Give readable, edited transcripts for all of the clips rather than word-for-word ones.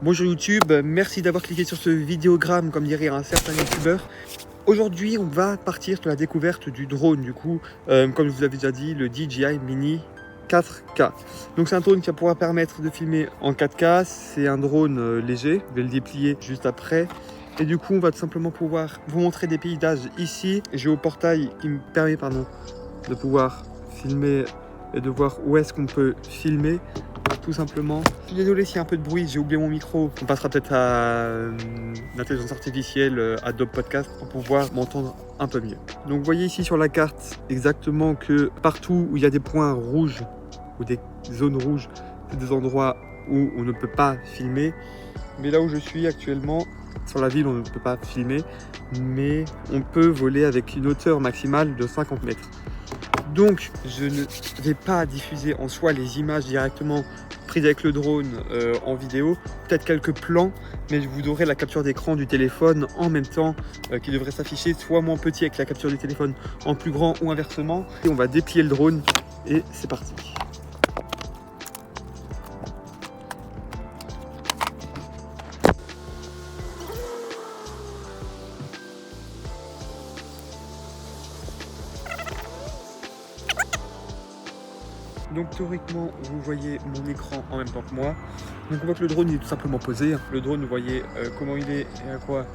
Bonjour YouTube, merci d'avoir cliqué sur ce vidéogramme comme dirait un certain youtubeur. Aujourd'hui on va partir sur la découverte du drone comme je vous l'avais déjà dit, le DJI Mini 4K. Donc c'est un drone qui va pouvoir permettre de filmer en 4K, c'est un drone léger, je vais le déplier juste après. Et du coup on va tout simplement pouvoir vous montrer des paysages ici. J'ai au portail qui me permet de pouvoir filmer et de voir où est-ce qu'on peut filmer. Tout simplement. Je suis désolé s'il y a un peu de bruit, j'ai oublié mon micro. On passera peut-être à l'intelligence artificielle Adobe Podcast pour pouvoir m'entendre un peu mieux. Donc vous voyez ici sur la carte exactement que partout où il y a des points rouges ou des zones rouges, c'est des endroits où on ne peut pas filmer. Mais là où je suis actuellement, sur la ville, on ne peut pas filmer, mais on peut voler avec une hauteur maximale de 50 mètres. Donc je ne vais pas diffuser en soi les images directement prises avec le drone en vidéo, peut-être quelques plans, mais vous aurez la capture d'écran du téléphone en même temps qui devrait s'afficher soit moins petit avec la capture du téléphone en plus grand ou inversement. Et on va déplier le drone et c'est parti. Donc théoriquement, vous voyez mon écran en même temps que moi. Donc on voit que le drone il est tout simplement posé. Le drone, vous voyez comment il est et à quoi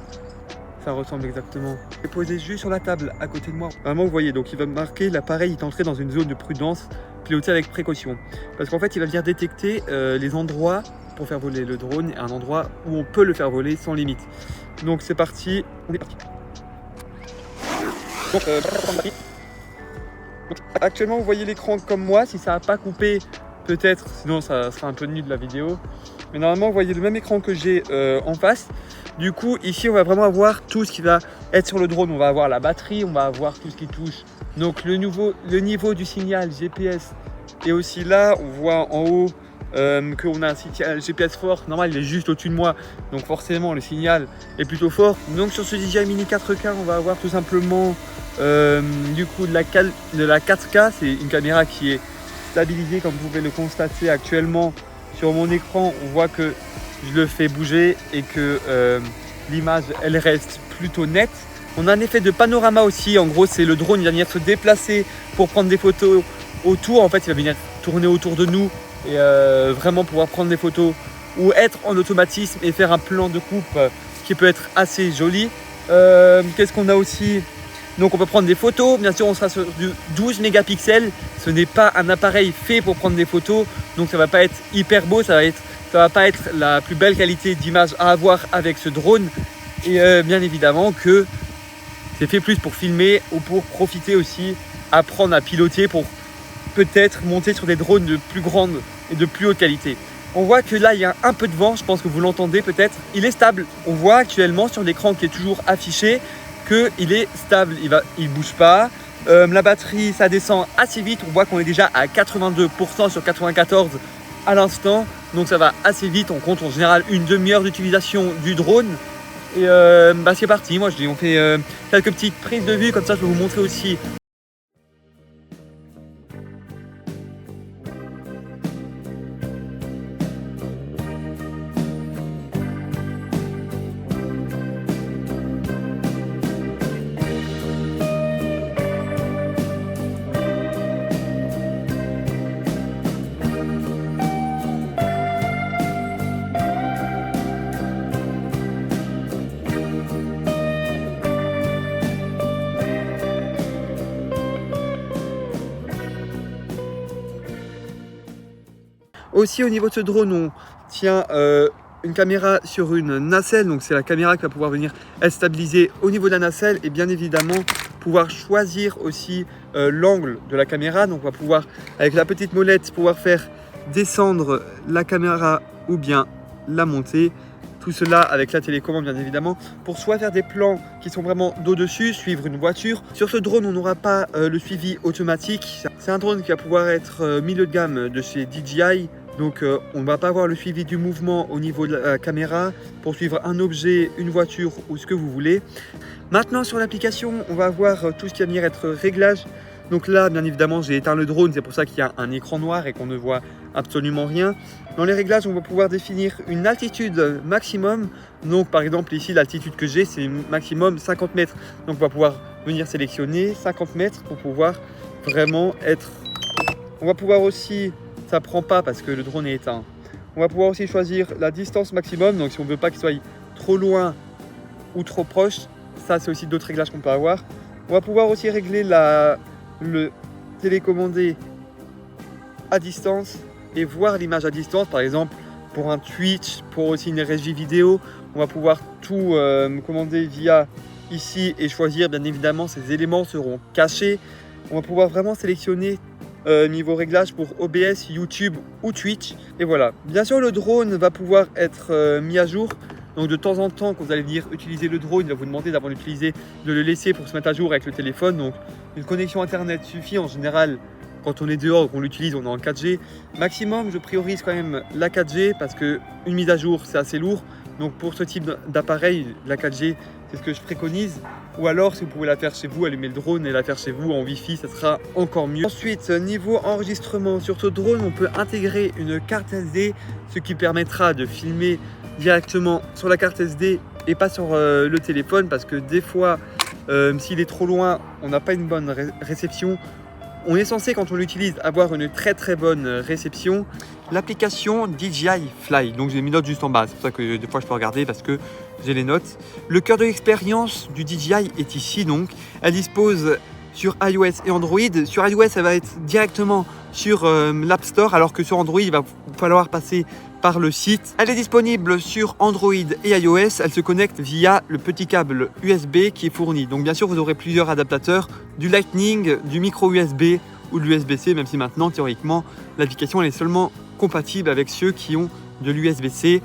ça ressemble exactement. Il est posé juste sur la table à côté de moi. Vraiment, vous voyez, donc il va marquer l'appareil est entré dans une zone de prudence, piloté avec précaution. Parce qu'en fait, il va venir détecter les endroits pour faire voler le drone et un endroit où on peut le faire voler sans limite. Donc c'est parti, on est parti. Donc, actuellement vous voyez l'écran comme moi, si ça n'a pas coupé peut-être, sinon ça sera un peu nul de la vidéo, mais normalement vous voyez le même écran que j'ai en face. Du coup ici on va vraiment avoir tout ce qui va être sur le drone, on va avoir la batterie, on va avoir tout ce qui touche, donc le niveau du signal GPS, et aussi là on voit en haut qu'on a un signal GPS fort. Normal il est juste au-dessus de moi, donc forcément le signal est plutôt fort. Donc sur ce DJI Mini 4K on va avoir tout simplement du coup de la 4K, c'est une caméra qui est stabilisée comme vous pouvez le constater actuellement sur mon écran. On voit que je le fais bouger et que l'image elle reste plutôt nette. On a un effet de panorama aussi, en gros c'est le drone il va venir se déplacer pour prendre des photos autour. En fait il va venir tourner autour de nous et vraiment pouvoir prendre des photos ou être en automatisme et faire un plan de coupe qui peut être assez joli. Qu'est-ce qu'on a aussi? Donc on peut prendre des photos, bien sûr on sera sur du 12 mégapixels, ce n'est pas un appareil fait pour prendre des photos, donc ça va pas être hyper beau, ça va pas être la plus belle qualité d'image à avoir avec ce drone. Et bien évidemment que c'est fait plus pour filmer ou pour profiter aussi, apprendre à piloter pour peut-être monter sur des drones de plus grande et de plus haute qualité. On voit que là il y a un peu de vent, je pense que vous l'entendez peut-être, il est stable. On voit actuellement sur l'écran qui est toujours affiché qu'il est stable, il bouge pas. La batterie ça descend assez vite, on voit qu'on est déjà à 82% sur 94 à l'instant, donc ça va assez vite. On compte en général une demi-heure d'utilisation du drone et c'est parti. Moi je dis on fait quelques petites prises de vue, comme ça je vais vous montrer aussi. Aussi au niveau de ce drone, on tient une caméra sur une nacelle, donc c'est la caméra qui va pouvoir venir être stabilisée au niveau de la nacelle et bien évidemment pouvoir choisir aussi l'angle de la caméra. Donc on va pouvoir avec la petite molette pouvoir faire descendre la caméra ou bien la monter. Tout cela avec la télécommande bien évidemment pour soit faire des plans qui sont vraiment d'au-dessus, suivre une voiture. Sur ce drone on n'aura pas le suivi automatique. C'est un drone qui va pouvoir être milieu de gamme de chez DJI. Donc on ne va pas avoir le suivi du mouvement au niveau de la caméra pour suivre un objet, une voiture ou ce que vous voulez. Maintenant sur l'application, on va avoir tout ce qui va venir être réglage Donc là, bien évidemment, j'ai éteint le drone, c'est pour ça qu'il y a un écran noir et qu'on ne voit absolument rien. Dans les réglages, on va pouvoir définir une altitude maximum. Donc par exemple ici, l'altitude que j'ai, c'est maximum 50 mètres. Donc on va pouvoir venir sélectionner 50 mètres pour pouvoir vraiment être... On va pouvoir aussi, ça prend pas parce que le drone est éteint. On va pouvoir aussi choisir la distance maximum. Donc si on ne veut pas qu'il soit trop loin ou trop proche, ça c'est aussi d'autres réglages qu'on peut avoir. On va pouvoir aussi régler le télécommandé à distance et voir l'image à distance, par exemple pour un Twitch, pour aussi une régie vidéo. On va pouvoir tout commander via ici et choisir, bien évidemment, ces éléments seront cachés. On va pouvoir vraiment sélectionner niveau réglage pour OBS, YouTube ou Twitch. Et voilà, bien sûr le drone va pouvoir être mis à jour. Donc de temps en temps, quand vous allez venir utiliser le drone, il va vous demander d'avant d'utiliser, de le laisser pour se mettre à jour avec le téléphone. Donc une connexion internet suffit en général. Quand on est dehors, qu'on l'utilise, on est en 4G. Maximum, je priorise quand même la 4G parce qu'une mise à jour, c'est assez lourd. Donc pour ce type d'appareil, la 4G, c'est ce que je préconise. Ou alors, si vous pouvez la faire chez vous, allumer le drone et la faire chez vous en Wi-Fi, ça sera encore mieux. Ensuite, niveau enregistrement, sur ce drone, on peut intégrer une carte SD, ce qui permettra de filmer directement sur la carte SD et pas sur le téléphone parce que des fois, s'il est trop loin, on n'a pas une bonne réception. On est censé, quand on l'utilise, avoir une très bonne réception. L'application DJI Fly, donc j'ai mis notes juste en bas, c'est pour ça que des fois je peux regarder parce que j'ai les notes. Le cœur de l'expérience du DJI est ici donc. Elle dispose sur iOS et Android. Sur iOS, elle va être directement sur l'App Store, alors que sur Android, il va falloir passer par le site. Elle est disponible sur Android et iOS. Elle se connecte via le petit câble USB qui est fourni. Donc bien sûr, vous aurez plusieurs adaptateurs, du Lightning, du micro USB ou de l'USB-C, même si maintenant, théoriquement, l'application elle est seulement compatible avec ceux qui ont de l'USB-C.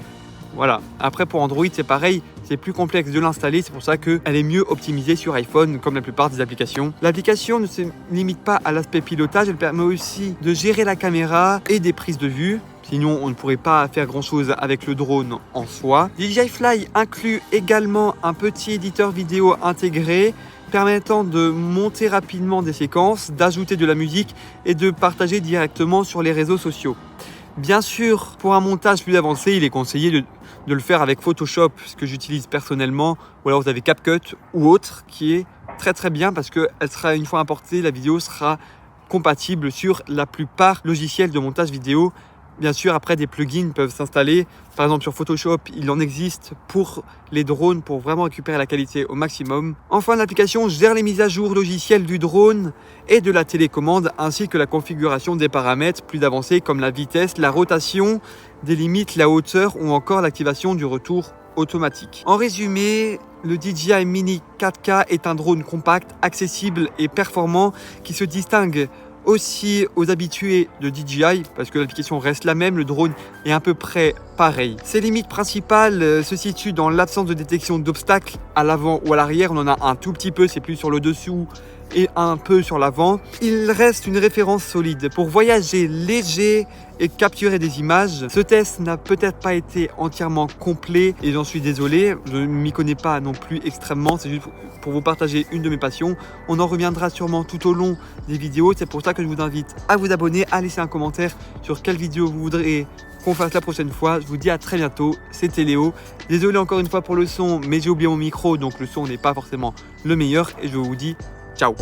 Voilà. Après, pour Android, c'est pareil. C'est plus complexe de l'installer. C'est pour ça qu'elle est mieux optimisée sur iPhone, comme la plupart des applications. L'application ne se limite pas à l'aspect pilotage. Elle permet aussi de gérer la caméra et des prises de vue. Sinon, on ne pourrait pas faire grand-chose avec le drone en soi. DJI Fly inclut également un petit éditeur vidéo intégré permettant de monter rapidement des séquences, d'ajouter de la musique et de partager directement sur les réseaux sociaux. Bien sûr, pour un montage plus avancé, il est conseillé de le faire avec Photoshop, ce que j'utilise personnellement, ou alors vous avez CapCut ou autre, qui est très bien parce qu'elle sera, une fois importée, la vidéo sera compatible sur la plupart logiciels de montage vidéo. Bien sûr, après, des plugins peuvent s'installer. Par exemple, sur Photoshop, il en existe pour les drones pour vraiment récupérer la qualité au maximum. Enfin, l'application gère les mises à jour logicielles du drone et de la télécommande, ainsi que la configuration des paramètres plus avancés comme la vitesse, la rotation, des limites, la hauteur ou encore l'activation du retour automatique. En résumé, le DJI Mini 4K est un drone compact, accessible et performant qui se distingue aussi aux habitués de DJI parce que l'application reste la même, le drone est à peu près pareil. Ses limites principales se situent dans l'absence de détection d'obstacles à l'avant ou à l'arrière. On en a un tout petit peu, c'est plus sur le dessous et un peu sur l'avant. Il reste une référence solide pour voyager léger et capturer des images. Ce test n'a peut-être pas été entièrement complet et j'en suis désolé, je ne m'y connais pas non plus extrêmement, c'est juste pour vous partager une de mes passions. On en reviendra sûrement tout au long des vidéos, c'est pour ça que je vous invite à vous abonner, à laisser un commentaire sur quelle vidéo vous voudrez qu'on fasse la prochaine fois. Je vous dis à très bientôt, c'était Léo. Désolé encore une fois pour le son, mais j'ai oublié mon micro, donc le son n'est pas forcément le meilleur et je vous dis ciao.